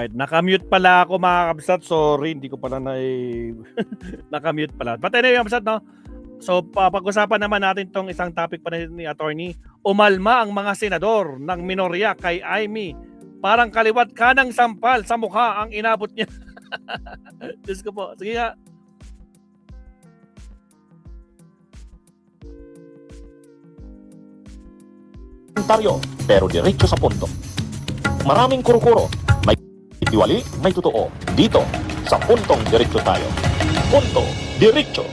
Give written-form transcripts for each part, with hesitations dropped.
Alright, nakamute pala ako mga kabsat. Sorry, hindi ko pala nakamute pala. But anyway, kabsat, no? So, pag-usapan naman natin tong isang topic pa ni attorney. Umalma ang mga senador ng minorya kay Amy. Parang kaliwat kanang sampal sa mukha ang inabot niya. Diyos ko po. Sige nga. Ontario, pero diretso sa punto. Maraming kuro-kuro, may tiwali, may totoo. Dito, sa puntong diretso tayo. Punto, diretso.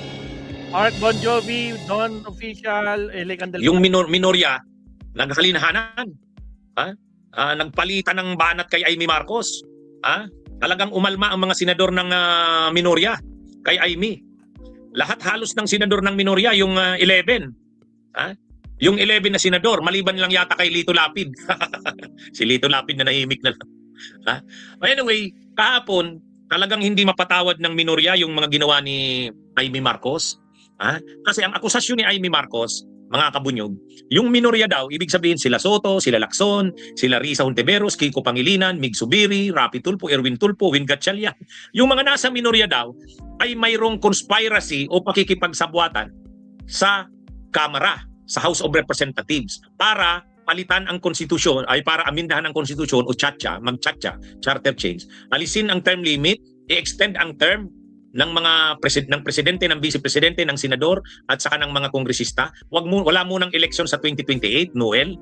Art Bon Jovi, Don Official, Elegan Del Yung minorya, naghalinahanan. Nagpalitan ng banat kay Amy Marcos. Talagang umalma ang mga senador ng minorya kay Amy. Lahat halos ng senador ng minorya, yung 11. Yung 11 na senador, maliban lang yata kay Lito Lapid. Si Lito Lapid na nahimik na lang. Anyway, kahapon, talagang hindi mapatawad ng minorya yung mga ginawa ni Amy Marcos. Kasi ang akusasyon ni Amy Marcos, mga kabunyog, yung minorya daw, ibig sabihin sila Soto, sila Lacson, sila Risa Hontiveros, Kiko Pangilinan, Mig Subiri, Rapi Tulfo, Erwin Tulfo, Win Gatchalian. Yung mga nasa minorya daw ay mayroong conspiracy o pakikipagsabwatan sa Kamara, sa House of Representatives para palitan ang konstitusyon, ay para amindahan ang konstitusyon o mag-chacha, charter change. Alisin ang term limit, i-extend ang term ng mga presidente, ng vice-presidente, ng senador at saka ng mga kongresista. Wala munang eleksyon sa 2028, Noel.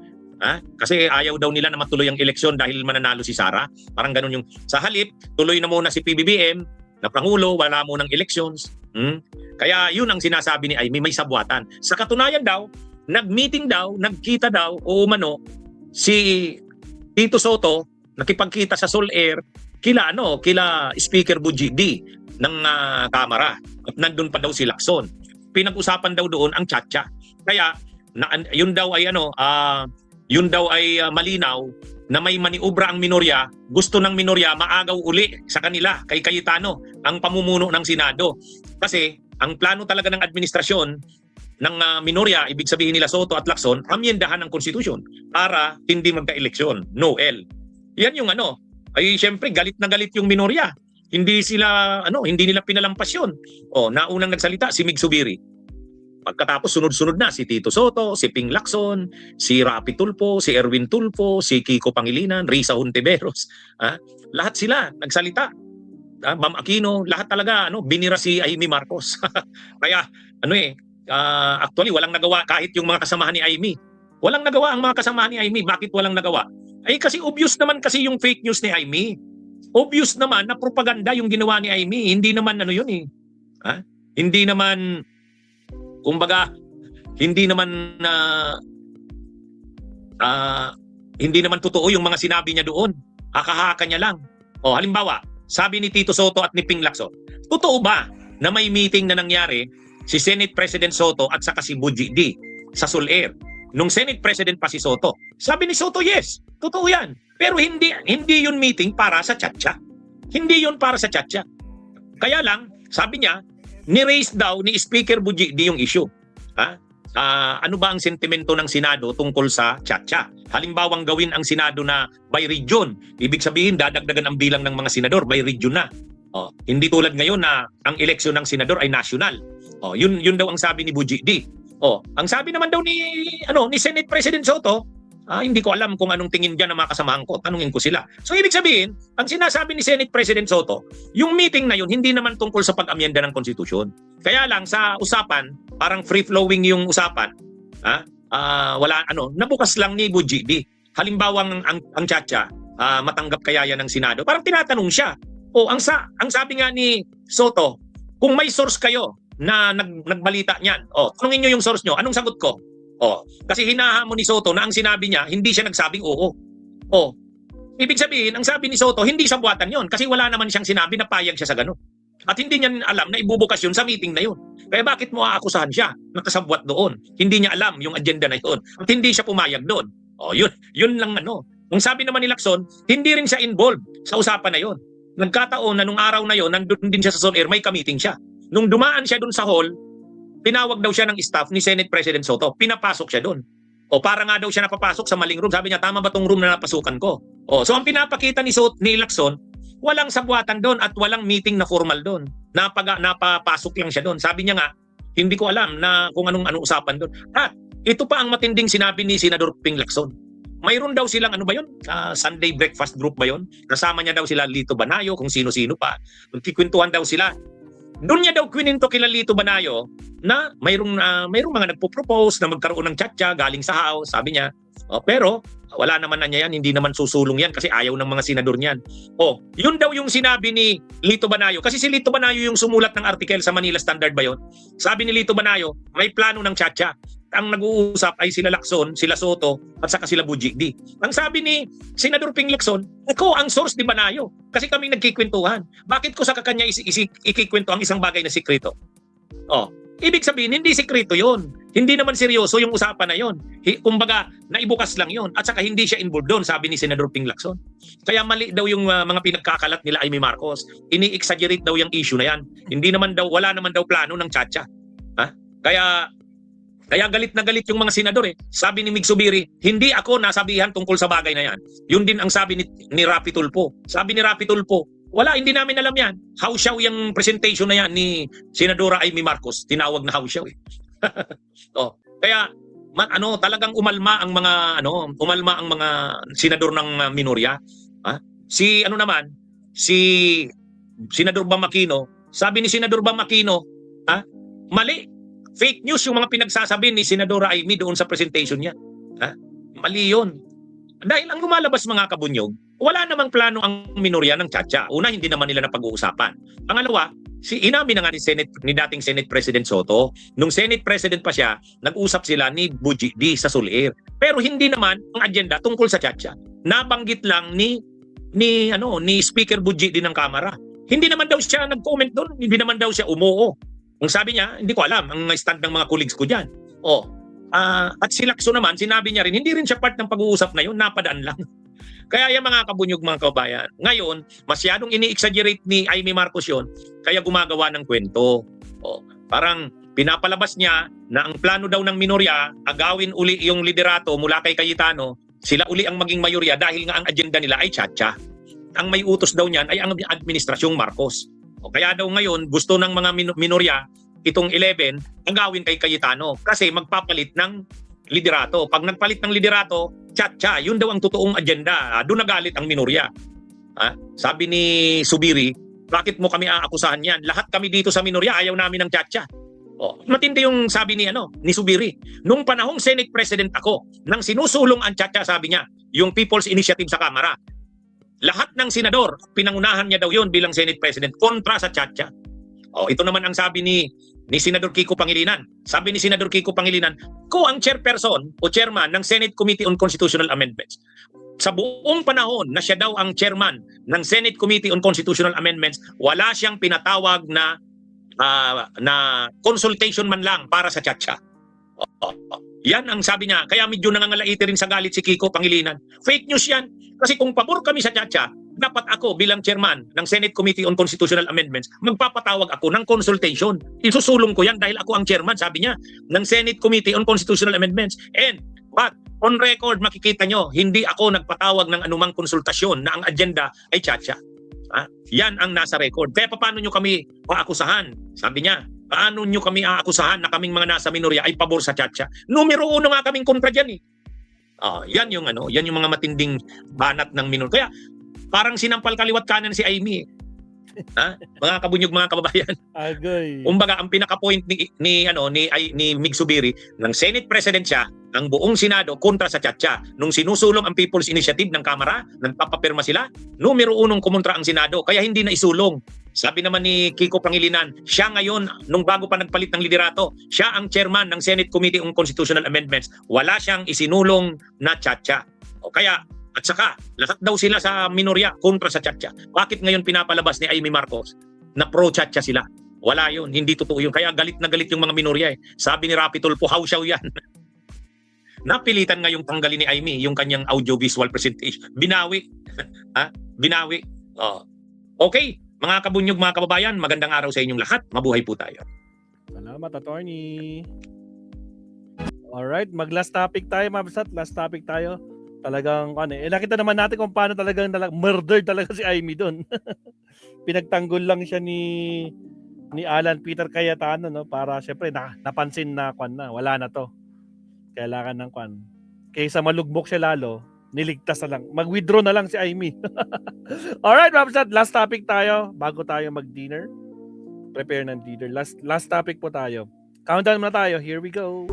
Kasi ayaw daw nila na matuloy ang eleksyon dahil mananalo si Sara. Parang ganun yung sa halip, tuloy na muna si PBBM na Pangulo, wala munang elections. Kaya yun ang sinasabi ni Amy, may sabwatan. Sa katunayan daw, nag-meeting daw, nagkita daw o umano si Tito Soto, nakipagkita sa Sol Air kila Speaker Buji D ng Kamara at nandun pa daw si Lacson. Pinag-usapan daw doon ang chacha. Kaya yun daw ay malinaw na may maniubra ang minorya. Gusto ng minorya maagaw uli sa kanila kay Cayetano ang pamumuno ng Senado. Kasi ang plano talaga ng administrasyon ng minorya, ibig sabihin nila Soto at Lacson, amyendahan ang konstitusyon para hindi magka-eleksyon. Noel. Yan yung ay siyempre galit na galit yung minorya. Hindi nila pinalampas yun. Naunang nagsalita si Mig Subiri. Pagkatapos sunod-sunod na si Tito Soto, si Ping Lacson, si Rapi Tulfo, si Erwin Tulfo, si Kiko Pangilinan, Risa Hontiveros. Lahat sila nagsalita. Ma'am Aquino, lahat talaga binira si Amy Marcos. Kaya actually walang nagawa kahit yung mga kasamahan ni Amy. Walang nagawa ang mga kasamahan ni Amy. Bakit walang nagawa? Ay kasi obvious naman kasi yung fake news ni Amy. Obvious naman na propaganda yung ginawa ni Amy. Hindi naman yun eh. Hindi naman kumbaga hindi naman totoo yung mga sinabi niya doon. Haka-haka niya lang. Halimbawa, sabi ni Tito Soto at ni Ping Lacson, totoo ba na may meeting na nangyari si Senate President Soto at saka si Buji D sa Sol Air? Nung Senate President pa si Soto. Sabi ni Soto, yes, totoo yan. Pero hindi yun meeting para sa chacha. Hindi yun para sa chacha. Kaya lang, sabi niya, ni-raise daw ni Speaker Buji D yung issue. Ano ba ang sentimento ng Senado tungkol sa chacha? Halimbawang gawin ang Senado na by region. Ibig sabihin, dadagdagan ang bilang ng mga senador by region na. Hindi tulad ngayon na ang eleksyon ng senador ay national. Yun daw ang sabi ni Buji D. Ang sabi naman daw ni Senate President Soto, hindi ko alam kung anong tingin diyan ng mga kasamahan ko. Tanungin ko sila. So ibig sabihin, ang sinasabi ni Senate President Soto, yung meeting na yun hindi naman tungkol sa pag-amyenda ng konstitusyon. Kaya lang sa usapan, parang free-flowing yung usapan. Nabukas lang ni Buji D. Halimbawa ang chacha, matanggap kaya yan ng Senado. Parang tinatanong siya. Ang sabi nga ni Soto, kung may source kayo na nagbalita niyan, tanungin niyo yung source niyo. Anong sagot ko? Kasi hinahamon ni Soto na ang sinabi niya, hindi siya nagsabing oo. Ibig sabihin, ang sabi ni Soto, hindi sabwatan yon kasi wala naman siyang sinabi na payag siya sa gano'n. At hindi niya alam na ibubukas yun sa meeting na yun. Kaya bakit mo aakusahan siya na kasabwat doon? Hindi niya alam yung agenda na yun. At hindi siya pumayag doon. Yun lang Ang sabi naman ni Lacson, hindi rin siya involved sa usapan na yun. Nagkataon na nung araw na yun, nandun din siya sa Sol Air, may ka-meeting siya. Nung dumaan siya doon sa hall, pinawag daw siya ng staff ni Senate President Soto. Pinapasok siya doon. Para nga daw siya napapasok sa maling room. Sabi niya, tama ba tong room na napasukan ko? So ang pinapakita ni Lacson, Walang sabwatan doon at walang meeting na formal doon. Napapasok lang siya doon. Sabi niya nga, hindi ko alam na kung anong usapan doon. At ito pa ang matinding sinabi ni Senador Ping Lacson. Mayroon daw silang ano ba yun? Sunday breakfast group ba yun? Kasama niya daw sila Lito Banayo, kung sino-sino pa. Magkikwentuhan daw sila. Doon niya daw kwininto kila Lito Banayo na mayroong mga nagpo-propose na magkaroon ng tsa-tsa galing sa House, sabi niya. Pero wala naman na niya yan, hindi naman susulong yan kasi ayaw ng mga senador niyan. Yun daw yung sinabi ni Lito Banayo. Kasi si Lito Banayo yung sumulat ng article sa Manila Standard ba yun? Sabi ni Lito Banayo, may plano ng tsa-tsa. Ang nag-uusap ay sila Lacson, sila Soto, at saka sila Bujigdi. Ang sabi ni Senador Ping Lacson, ako ang source ni Banayo kasi kaming nagkikwentuhan. Bakit ko sa kanya ikikwento ang isang bagay na sikreto? Ibig sabihin, hindi sikreto yun. Hindi naman seryoso yung usapan na yun. Kumbaga, naibukas lang yun. At saka hindi siya involved doon, sabi ni Senador Ping Lacson. Kaya mali daw yung mga pinagkakalat nila Amy Marcos. Ini-exaggerate daw yung issue na yan. Wala naman daw plano ng tsa-tsa. Kaya galit na galit yung mga senador eh. Sabi ni Mig Zubiri, hindi ako nasabihan tungkol sa bagay na yan. Yun din ang sabi ni Rapi Tulfo. Sabi ni Rapi Tulfo, hindi namin alam yan. Hausyaw yung presentation na yan ni Senadora Amy Marcos. Tinawag na hausyaw eh. Kaya talagang umalma ang mga senador ng minorya. Si Senador Bam Aquino, sabi ni Senador Bam Aquino, mali. Fake news yung mga pinagsasabi ni Senadora Amy doon sa presentation niya. Mali yun. Dahil ang lumalabas mga kabunyog, wala namang plano ang minorya ng tsa-tsa. Una, hindi naman nila napag-uusapan. Pangalawa, inamin na nga ni dating Senate President Soto, nung Senate President pa siya, nag-usap sila ni Bujigdi sa Sulir. Pero hindi naman ang agenda tungkol sa tsa-tsa. Nabanggit lang ni Speaker Bujigdi ng Kamara. Hindi naman daw siya nag-comment doon, hindi naman daw siya umuo. Ang sabi niya, hindi ko alam, ang stand ng mga colleagues ko dyan. At si Lacson naman, sinabi niya rin, hindi rin siya part ng pag-uusap na yun, napadaan lang. Kaya yung mga kabunyog mga kabayan, ngayon, masyadong ini-exaggerate ni Amy Marcos yun, kaya gumagawa ng kwento. Parang pinapalabas niya na ang plano daw ng minorya, agawin uli yung liderato mula kay Cayetano, sila uli ang maging mayorya dahil nga ang agenda nila ay tsa-tsa. Ang may utos daw niyan ay ang administrasyong Marcos. Kaya daw ngayon, gusto ng mga minorya, itong 11, ang gawin kay Cayetano kasi magpapalit ng liderato. Pag nagpalit ng liderato, tsa-tsa, yun daw ang totoong agenda. Doon nagalit ang minorya. Sabi ni Zubiri, bakit mo kami aakusahan yan? Lahat kami dito sa minorya, ayaw namin ng tsa-tsa. Matindi yung sabi ni Zubiri. Nung panahong Senate President ako, nang sinusulong ang tsa-tsa, sabi niya, yung People's Initiative sa Kamara, lahat ng senador, pinangunahan niya daw yun bilang Senate President kontra sa tsa-tsa. Ito naman ang sabi ni Senador Kiko Pangilinan. Sabi ni Senador Kiko Pangilinan, ko ang chairperson o chairman ng Senate Committee on Constitutional Amendments. Sa buong panahon na siya daw ang chairman ng Senate Committee on Constitutional Amendments, wala siyang pinatawag na consultation man lang para sa tsa-tsa. Yan ang sabi niya. Kaya medyo nangangalaiti rin sa galit si Kiko Pangilinan. Fake news yan. Kasi kung pabor kami sa tsa-tsa, dapat ako bilang chairman ng Senate Committee on Constitutional Amendments, magpapatawag ako ng consultation. Isusulong ko yan dahil ako ang chairman, sabi niya, ng Senate Committee on Constitutional Amendments. But on record, makikita nyo, hindi ako nagpatawag ng anumang konsultasyon na ang agenda ay tsa-tsa. Yan ang nasa record. Kaya paano nyo kami paakusahan? Sabi niya, paano nyo kami aakusahan na kaming mga nasa minorya ay pabor sa tsa-tsa? Numero 1 nga kaming kontra dyan eh. Yan yung mga matinding banat ng minorya. Kaya parang sinampal kaliwat kanan si Amy. Mga kabunyog, mga kababayan. Agoy. Kumbaga ang pinaka-point ni Mig Zubiri, ng Senate President siya, ang buong Senado kontra sa tsa-tsa. Nung sinusulong ang People's Initiative ng Kamara, nagpapapirma sila, numero 1 kumontra ang Senado, kaya hindi na isulong. Sabi naman ni Kiko Pangilinan, siya ngayon, nung bago pa nagpalit ng liderato, siya ang chairman ng Senate Committee on Constitutional Amendments. Wala siyang isinulong na tsa-tsa. Kaya, at saka, lahat daw sila sa minorya kontra sa tsa-tsa. Bakit ngayon pinapalabas ni Amy Marcos na pro-tsa-tsa sila? Wala yun, hindi totoo yun. Kaya galit na galit yung mga minorya eh. Sabi ni Rapi Tulfo, hausyaw yan. Napilitan ngayong tanggalin ni Amy yung kanyang audiovisual presentation. Binawi. Binawi. Okay, mga kabunyog, mga kababayan, magandang araw sa inyong lahat. Mabuhay po tayo. Salamat, attorney. Alright, mag-last topic tayo, Mabsat. Last topic tayo. Talagang ano nakita naman natin kung paano talagang murdered talaga si Amy doon. Pinagtanggol lang siya ni Alan Peter Cayetano, no, para syempre napansin na wala na to. Kailangan ng kaysa malugmok siya lalo, niligtas na lang. Mag-withdraw na lang si Amy. Alright, Ramsat, last topic tayo bago tayo mag-dinner. Prepare ng dinner. Last topic po tayo. Countdown na tayo. Here we go.